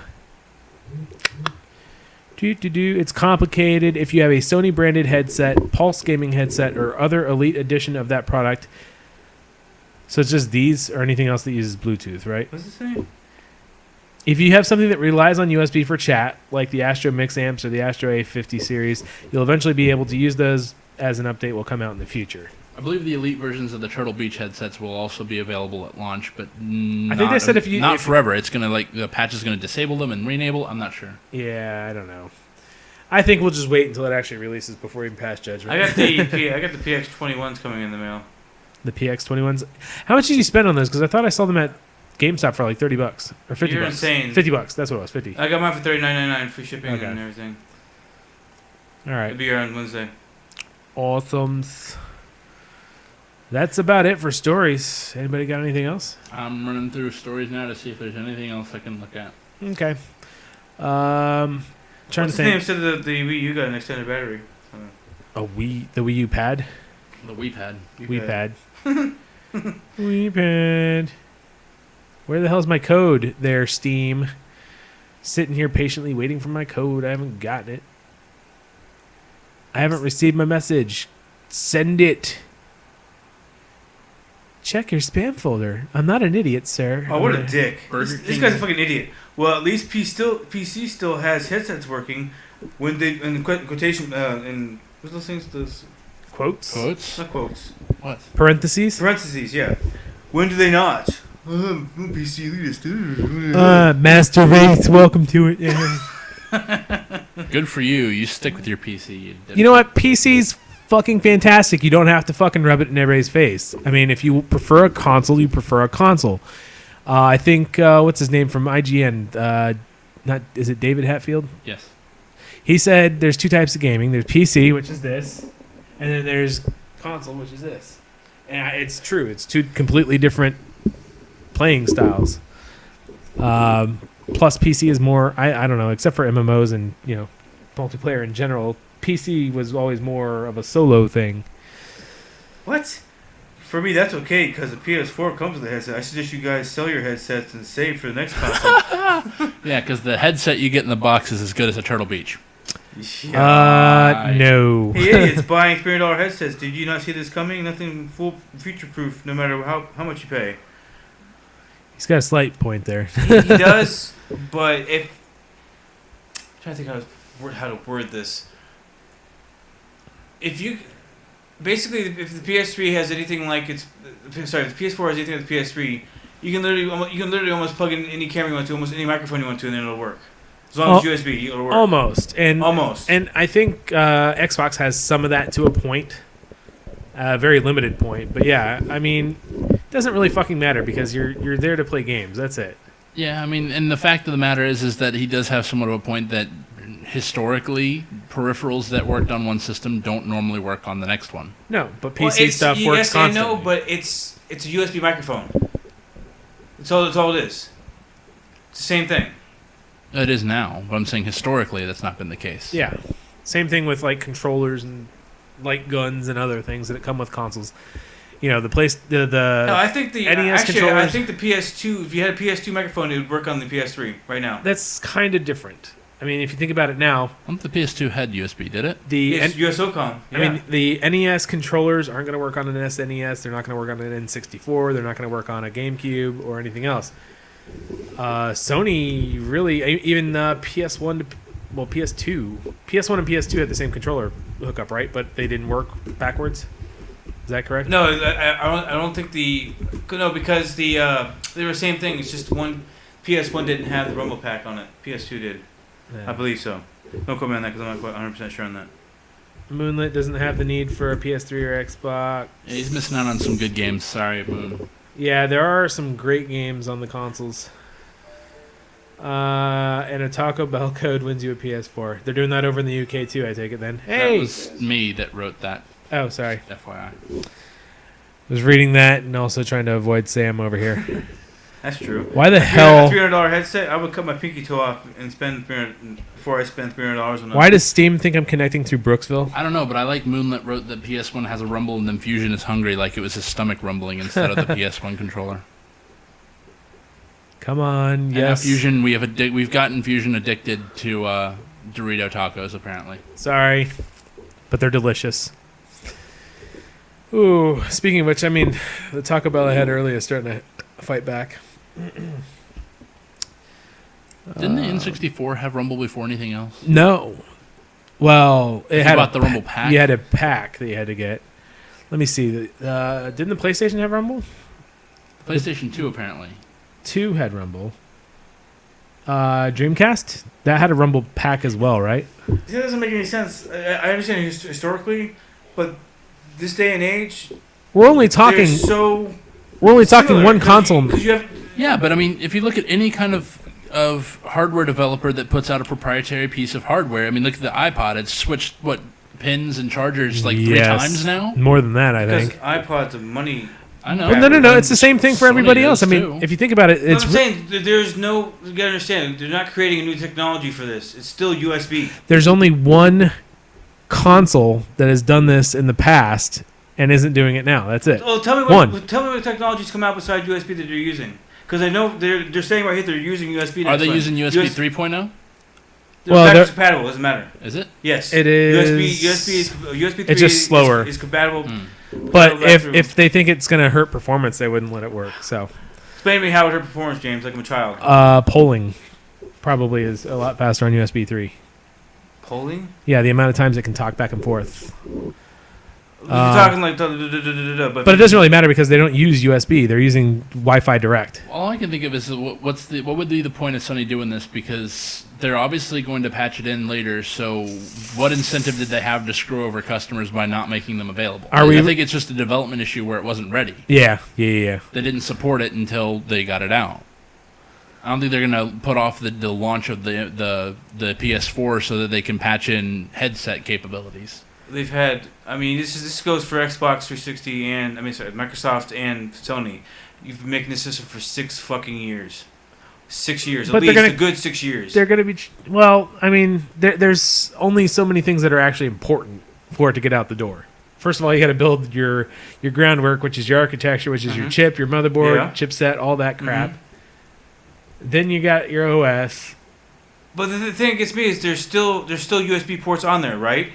it's complicated. If you have a Sony branded headset, Pulse gaming headset, or other elite edition of that product, so it's just these or anything else that uses Bluetooth, right? What's it say? If you have something that relies on USB for chat, like the Astro Mix Amps or the Astro A50 series, you'll eventually be able to use those as an update will come out in the future. I believe the elite versions of the Turtle Beach headsets will also be available at launch, but I think they said not forever. It's gonna the patch is gonna disable them and re-enable. I'm not sure. Yeah, I don't know. I think we'll just wait until it actually releases before we can pass judgment. I got the PX21s coming in the mail. The PX21s. How much did you spend on those? Because I thought I saw them at GameStop for like $30 or $50. You're insane. $50. That's what it was. 50. I got mine for $39.99, free shipping Okay. and everything. All right. It'll be here on Wednesday. Awesome. That's about it for stories. Anybody got anything else? I'm running through stories now to see if there's anything else I can look at. Okay. Trying What's to his name think. said that the Wii U got an extended battery. The Wii U pad. The Wii Pad. Wii pad. Wii pad. Where the hell's my code there, Steam? Sitting here patiently waiting for my code. I haven't gotten it. I haven't received my message. Send it. Check your spam folder. I'm not an idiot, sir. Oh, what a dick! Burger This King. guy's a fucking idiot. Well, at least PC still has headsets working when they in quotation in what's those things? Those Quotes? Quotes? not quotes. What? Parentheses? Parentheses. Yeah. When do they not? PC elitist. Master Race, welcome to it. Yeah. Good for you. You stick with your PC. You know what? PCs fucking fantastic. You don't have to fucking rub it in everybody's face. I mean, if you prefer a console, you prefer a console. I think what's his name from IGN? Not is it David Hatfield? Yes. He said there's two types of gaming. There's PC, which is this, and then there's console, which is this. And it's true. It's two completely different playing styles. Plus, PC is more. I don't know, except for MMOs and multiplayer in general. PC was always more of a solo thing. What? For me, that's okay because the PS4 comes with a headset. I suggest you guys sell your headsets and save for the next console. Yeah, because the headset you get in the box is as good as a Turtle Beach. No. Hey, idiots buying $300 headsets. Did you not see this coming? Nothing full future-proof, no matter how much you pay. He's got a slight point there. He does, but if... I'm trying to think how to word this. If you... Basically, if the PS3 has anything like its... Sorry, if the PS4 has anything like the PS3, you can literally almost plug in any camera you want to, almost any microphone you want to, and then it'll work. As long as it's USB, it'll work. Almost. Almost. And I think Xbox has some of that to a point. A very limited point. But yeah, I mean, it doesn't really fucking matter because you're there to play games. That's it. Yeah, I mean, and the fact of the matter is that he does have somewhat of a point that historically, peripherals that worked on one system don't normally work on the next one. No, but PC stuff works yes, constantly. I know, but it's a USB microphone. That's all it is. It's the same thing. It is now, but I'm saying historically that's not been the case. Yeah. Same thing with like controllers and light guns and other things that come with consoles. The No, I think the NES actually, controllers. I think the PS2. If you had a PS2 microphone, it would work on the PS3 right now. That's kind of different. I mean, if you think about it now, I don't think the PS2 had USB, did it? Yes, USOCOM. Yeah. I mean, the NES controllers aren't going to work on an SNES. They're not going to work on an N64. They're not going to work on a GameCube or anything else. Sony really, even PS1 PS2. PS1 and PS2 had the same controller hookup, right? But they didn't work backwards. Is that correct? No, I don't think because they were the same thing. It's just one PS1 didn't have the Rumble Pack on it. PS2 did. Yeah. I believe so. Don't quote me on that because I'm not quite 100% sure on that. Moonlit doesn't have the need for a PS3 or Xbox. Yeah, he's missing out on some good games. Sorry, Moon. Yeah, there are some great games on the consoles. And a Taco Bell code wins you a PS4. They're doing that over in the UK too, I take it then. Hey! That was me that wrote that, Oh, sorry. FYI. I was reading that and also trying to avoid Sam over here. That's true. Why the A hell? $300 headset. I would cut my pinky toe off and spend before I spend $300 on that. Why does Steam think I'm connecting through Brooksville? I don't know, but I like Moonlit wrote that PS1 has a rumble and then Fusion is hungry, like it was his stomach rumbling instead of the PS1 controller. Come on, And now yes. Fusion, we've gotten Fusion addicted to Dorito tacos apparently. Sorry, but they're delicious. Ooh, speaking of which, I mean, the Taco Bell I had earlier is starting to fight back. Didn't the N64 have rumble before anything else? No. Well, it had about the Rumble pack? You had a pack that you had to get. Let me see. Didn't the PlayStation have Rumble? PlayStation 2 apparently. 2 had Rumble. Dreamcast? That had a Rumble pack as well, right? That doesn't make any sense. I understand historically, but this day and age, We're only talking. they're so We're only talking similar, one console. Because you have Yeah, but I mean, if you look at any kind of hardware developer that puts out a proprietary piece of hardware, I mean, look at the iPod. It's switched, pins and chargers like 3 Yes. times now? More than that, I because think. iPods of money. I know. Well, no. It's the same thing for Sony everybody does, else. I mean, too. if you think about it, It's it's I'm saying there's no. You gotta understand, they're not creating a new technology for this. It's still USB. there's only one console that has done this in the past and isn't doing it now. That's it. Well, tell me One. what technologies come out besides USB that they're using. Because I know they're saying right here they're using USB. Are they next using one. USB 3.0? They're Well, backwards compatible. Doesn't matter. Is it? Yes. It is- USB 3 It's just slower. Is compatible. But if they think it's going to hurt performance, they wouldn't let it work. So, Explain to me how it hurt performance, James, like I'm a child. polling probably is a lot faster on USB 3. Polling? Yeah, the amount of times it can talk back and forth. If you're talking like, but But it doesn't really matter because they don't use USB. They're using Wi-Fi Direct. All I can think of is what would be the point of Sony doing this, because they're obviously going to patch it in later. So what incentive did they have to screw over customers by not making them available? I think it's just a development issue where it wasn't ready. Yeah. They didn't support it until they got it out. I don't think they're going to put off the launch of the PS4 so that they can patch in headset capabilities. they've had. I mean, this goes for Xbox 360 and Microsoft and Sony. You've been making this system for 6 fucking years. 6 years, But at least they're a good 6 years. They're going to be... Well, I mean, there's only so many things that are actually important for it to get out the door. First of all, you got to build your groundwork, which is your architecture, which is your chip, your motherboard, chipset, all that crap. Then you got your OS. But the thing that gets me is there's still USB ports on there, right?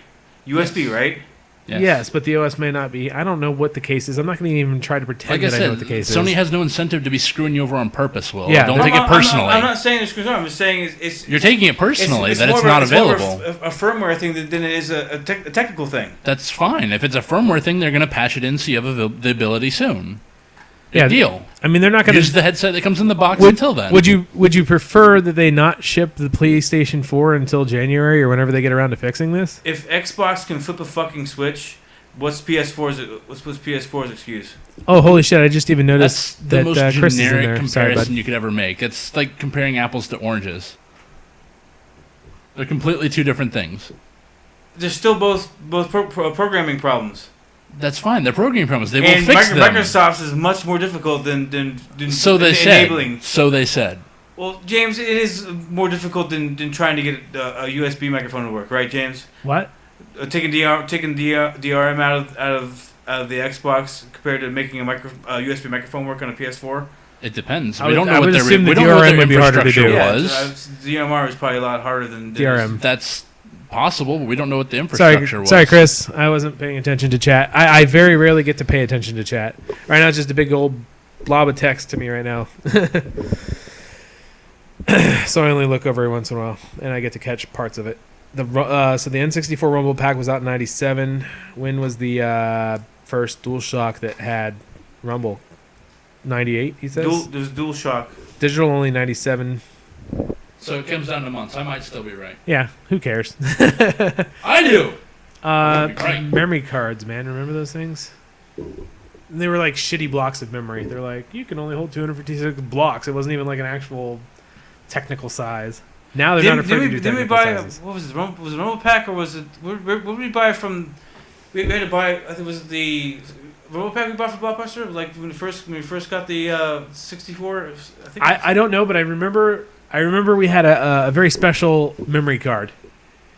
USB, right? Yes, but the OS may not be. I don't know what the case is. I'm not going to even try to pretend that I know what the case is. Sony has no incentive to be screwing you over on purpose, Will. Yeah, Don't take it personally. I'm not saying it's screwed over. I'm just saying it's you're taking it personally, it's that more it's of not it's more available. of a firmware thing than it is a technical thing. That's fine. If it's a firmware thing, they're going to patch it in so you have the ability soon. Yeah, deal. I mean, they're not going to use the headset that comes in the box until then. Would you prefer that they not ship the PlayStation 4 until January or whenever they get around to fixing this? If Xbox can flip a fucking switch, what's PS4's excuse? Oh, holy shit! I just even noticed That's the that most Chris is in generic there. comparison Sorry, bud. you could ever make. It's like comparing apples to oranges. They're completely two different things. They're still both programming problems. That's fine. They're programming problems. They will And fix them. Microsoft's is much more difficult than So they said. enabling. So they said. Well, James, it is more difficult than trying to get a USB microphone to work, right, James? What? Taking DRM out of the Xbox compared to making a USB microphone work on a PS4. It depends. I We don't know would what their assume the we don't know what DRM their would be harder to infrastructure do. was. DMR is probably a lot harder than DRM. That's possible, but we don't know what the infrastructure was. Sorry, Chris. I wasn't paying attention to chat. I very rarely get to pay attention to chat. Right now, it's just a big old blob of text to me right now. So I only look over every once in a while, and I get to catch parts of it. So the N64 Rumble Pack was out in '97. When was the first DualShock that had Rumble? '98, he says? There's DualShock. Digital only '97. So it comes down to months. I might still be right. Yeah, who cares? I do. You'd be right. Memory cards, man. Remember those things? They were like shitty blocks of memory. They're like, you can only hold 256 blocks. It wasn't even like an actual technical size. Now they're not afraid to do Didn't we technical buy sizes. what was it? Was it Rumble Pack or was it? Where did we buy from? We had to buy. I think it was the Rumble Pack we bought from Blockbuster. Like when we first got the 64. I think. I don't know, but I remember we had a very special memory card.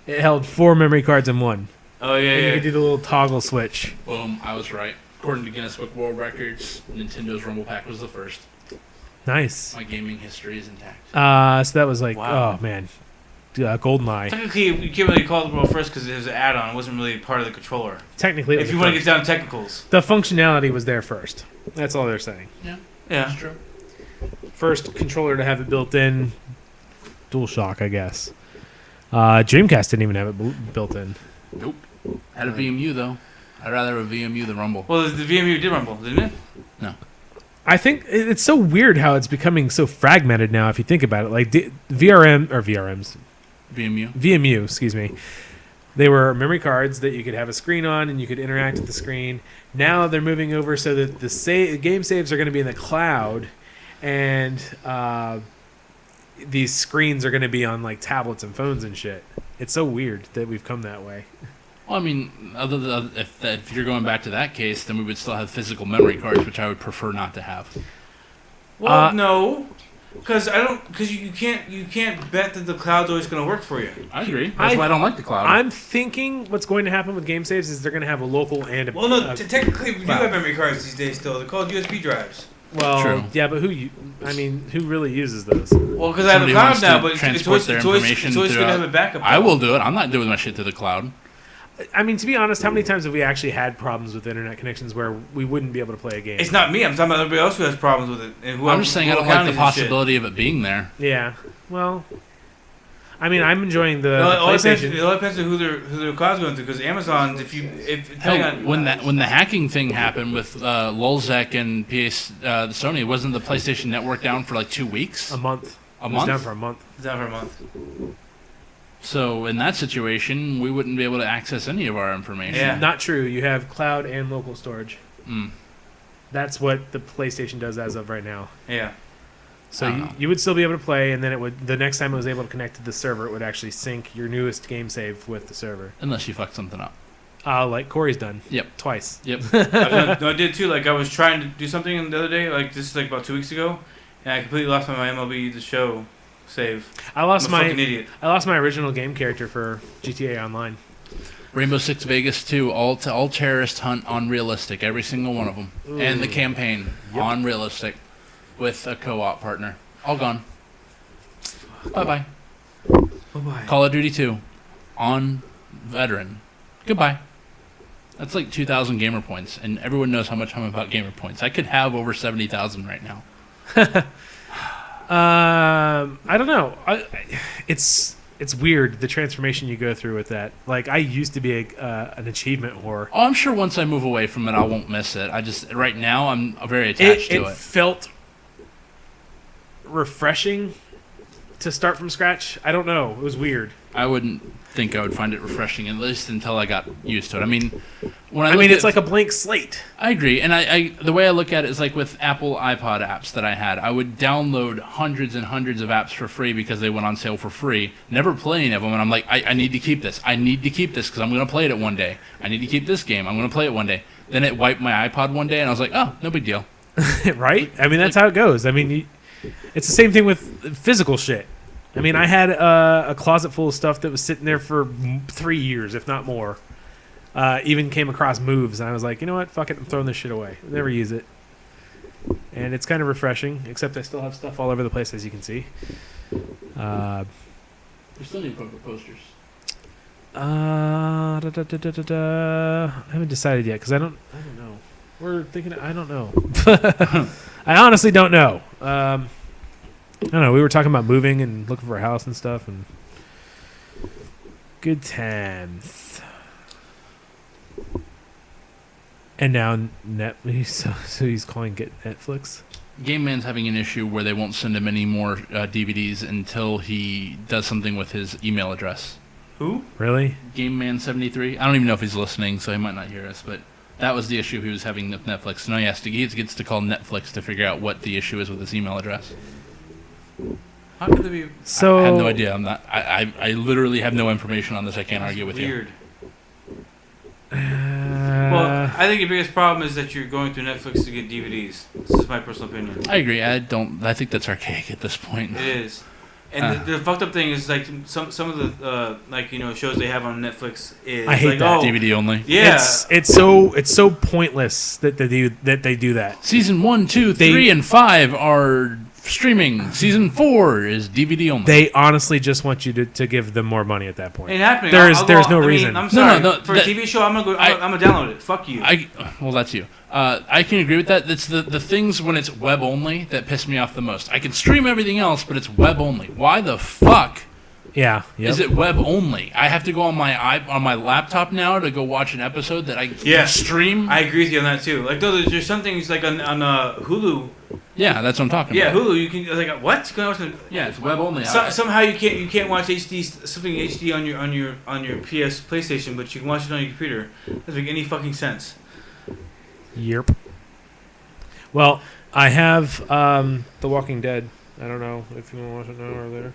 It held 4 memory cards in one. Oh yeah, And you yeah. could do the little toggle switch. Boom. I was right. According to Guinness Book of World Records, Nintendo's Rumble Pack was the first. Nice. My gaming history is intact. So that was like, Wow. oh man, GoldenEye. Technically, you can't really call it the World first because it was an add-on. It wasn't really part of the controller. Technically, it was If you the want to first. get down to technicals. The functionality was there first. That's all they're saying. Yeah. That's true. First controller to have it built in. DualShock, I guess. Dreamcast didn't even have it built in. Nope. Had a VMU though. I'd rather have a VMU than Rumble. Well, the VMU did Rumble, didn't it? No. I think it's so weird how it's becoming so fragmented now. If you think about it, like VMUs, excuse me. They were memory cards that you could have a screen on and you could interact with the screen. Now they're moving over so that the game saves are going to be in the cloud, and these screens are going to be on like tablets and phones and shit. It's so weird that we've come that way. Well, I mean, if you're going back to that case, then we would still have physical memory cards, which I would prefer not to have. Well, no, because you can't bet that the cloud's always going to work for you. I agree. That's why I don't like the cloud. I'm thinking what's going to happen with game saves is they're going to have a local and a Well, no, technically we do cloud. have memory cards these days still. They're called USB drives. Well, True. yeah, but who really uses those? Well, because I have a Somebody cloud wants now, to but it's transport always, their it's always, information it's always good to throughout- have a backup. I will do it. I'm not doing my shit to the cloud. I mean, to be honest, how many times have we actually had problems with internet connections where we wouldn't be able to play a game? It's not me. I'm talking about everybody else who has problems with it. And I'm just saying I don't like the possibility of it being there. Yeah. Well, I mean, I'm enjoying the It all PlayStation. depends on who their cloud's going to. Because Amazon, if depending Hell, on when the hacking thing happened with Lulzec and PS the Sony, wasn't the PlayStation Network down for like 2 weeks? A month. A It was month? down for a month. it's down for a month. So in that situation, we wouldn't be able to access any of our information. Yeah. Not true. You have cloud and local storage. Mm. That's what the PlayStation does as of right now. Yeah. So Uh-huh. you would still be able to play, and then it would. The next time it was able to connect to the server, it would actually sync your newest game save with the server. Unless you fuck something up. Like Corey's done. Yep. Twice. Yep. I did too. Like I was trying to do something the other day. Like this is like about 2 weeks ago, and I completely lost my MLB The Show save. I lost I'm a fucking my idiot. original game character for GTA Online. Rainbow Six Vegas 2, all terrorist hunt on realistic, every single one of them, and the Ooh. campaign Yep. on realistic, with a co-op partner. All gone. Bye bye. Bye-bye. Call of Duty 2, on veteran. Goodbye. That's like 2,000 gamer points, and everyone knows how much I'm about gamer points. I could have over 70,000 right now. I don't know. It's weird the transformation you go through with that. Like I used to be an achievement whore. Oh, I'm sure once I move away from it, I won't miss it. I just right now I'm very attached to it. Felt refreshing to start from scratch. I don't know. It was weird. I wouldn't think I would find it refreshing, at least until I got used to it. I mean, when I, I look mean, at, it's like a blank slate. I agree, and I the way I look at it is like with Apple iPod apps that I had. I would download hundreds and hundreds of apps for free because they went on sale for free. Never play any of them, and I'm like, I need to keep this. I need to keep this because I'm going to play it one day. I need to keep this game. I'm going to play it one day. Then it wiped my iPod one day, and I was like, oh, no big deal. Right? I mean, that's how it goes. I mean, it's the same thing with physical shit. I mean, I had a closet full of stuff that was sitting there for 3 years, if not more. Even came across moves, and I was like, you know what? Fuck it. I'm throwing this shit away. Never use it. And it's kind of refreshing, except I still have stuff all over the place, as you can see. We still need posters. I haven't decided yet because I don't know. We're thinking. I don't know. I honestly don't know. I don't know. We were talking about moving and looking for a house and stuff, and good times. And now so he's calling it Netflix. Game Man's having an issue where they won't send him any more DVDs until he does something with his email address. Who? Really? Game Man 73. I don't even know if he's listening, so he might not hear us. But that was the issue he was having with Netflix. Now he gets to call Netflix to figure out what the issue is with his email address. How could there be? So I have no idea. I'm not. I literally have no information on this. I can't argue with Weird. Uh, Well, I think your biggest problem is that you're going through Netflix to get DVDs. This is my personal opinion. you. I agree. I think that's archaic at this point. It is. And the fucked up thing is like some of the shows they have on Netflix is I hate like, that. oh, DVD only. yeah. it's so pointless that they do that. Season 1, 2, 3, and 5 are streaming. Season 4 is DVD only. They honestly just want you to give them more money at that point. Ain't happening. There's no reason. I'm sorry. No, For a TV show, I'm gonna download it. Fuck you. Well, that's you. I can agree with that. It's the things when it's web only that piss me off the most. I can stream everything else, but it's web only. Why the fuck Yeah. Yep. is it web only? I have to go on my laptop now to go watch an episode that I can stream. I agree with you on that too. Like there's some things like on Hulu. Yeah, that's what I'm talking Yeah, about. Hulu. You can like what? You can watch Yeah, it's web only. somehow you can't watch something HD on your PS PlayStation, but you can watch it on your computer. Doesn't make any fucking sense. Yep. Well, I have The Walking Dead. I don't know if you want to watch it now or later.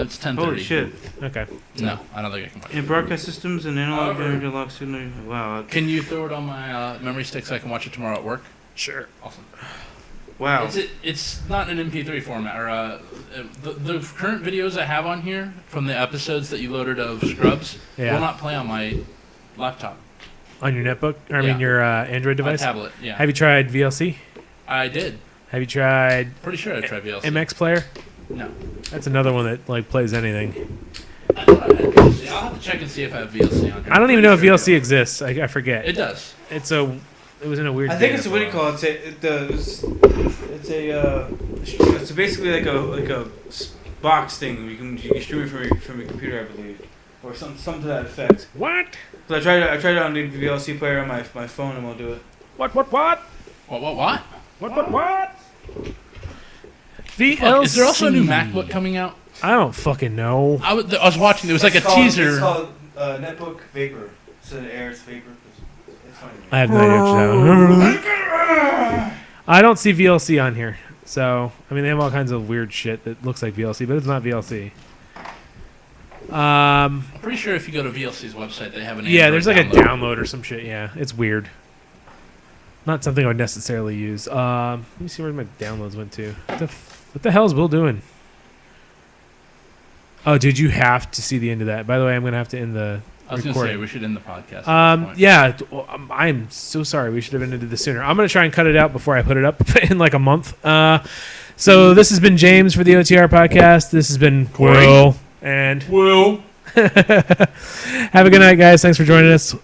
It's 10:30. Holy shit! Okay. No, I don't think I can watch it. In broadcast systems and analog However- energy lock signal. Wow. Can you throw it on my memory stick so I can watch it tomorrow at work? Sure. Awesome. Wow. It's not an MP3 format. Or the current videos I have on here from the episodes that you loaded of Scrubs Yeah. will not play on my laptop. On your netbook? I Yeah. mean, your Android My device? tablet, yeah. Have you tried VLC? I did. Have you tried Pretty sure I tried VLC. MX Player? No. That's another one that like plays anything. I thought I had VLC. I'll have to check and see if I have VLC on here. I don't even know if Pretty VLC sure exists. I forget. It does. It was in a weird. I think beta it's for what do a you while. call it? It's basically like a box thing. You can stream it from your computer, I believe, or something to that effect. What? So I tried it on the VLC player on my phone, and won't do it. What? What? What? VLC. Fuck, is there also a new MacBook coming out? I don't fucking know. I was watching. There was like a teaser. It's called Netbook Vapor. So the air is vapor. It's funny. I have no idea what you're saying. I don't see VLC on here. So, I mean, they have all kinds of weird shit that looks like VLC, but it's not VLC. I'm pretty sure if you go to VLC's website, they have an Yeah, Android there's like download. a download or some shit. Yeah, it's weird. Not something I would necessarily use. Let me see where my downloads went to. What the hell is Will doing? Oh, dude, you have to see the end of that. By the way, I'm going to have to end the I was going to recording. say, we should end the podcast at this point. Yeah, I'm so sorry. We should have ended this sooner. I'm going to try and cut it out before I put it up in like a month. So this has been James for the OTR podcast. This has been Will. And Will. have a good night, guys. Thanks for joining us.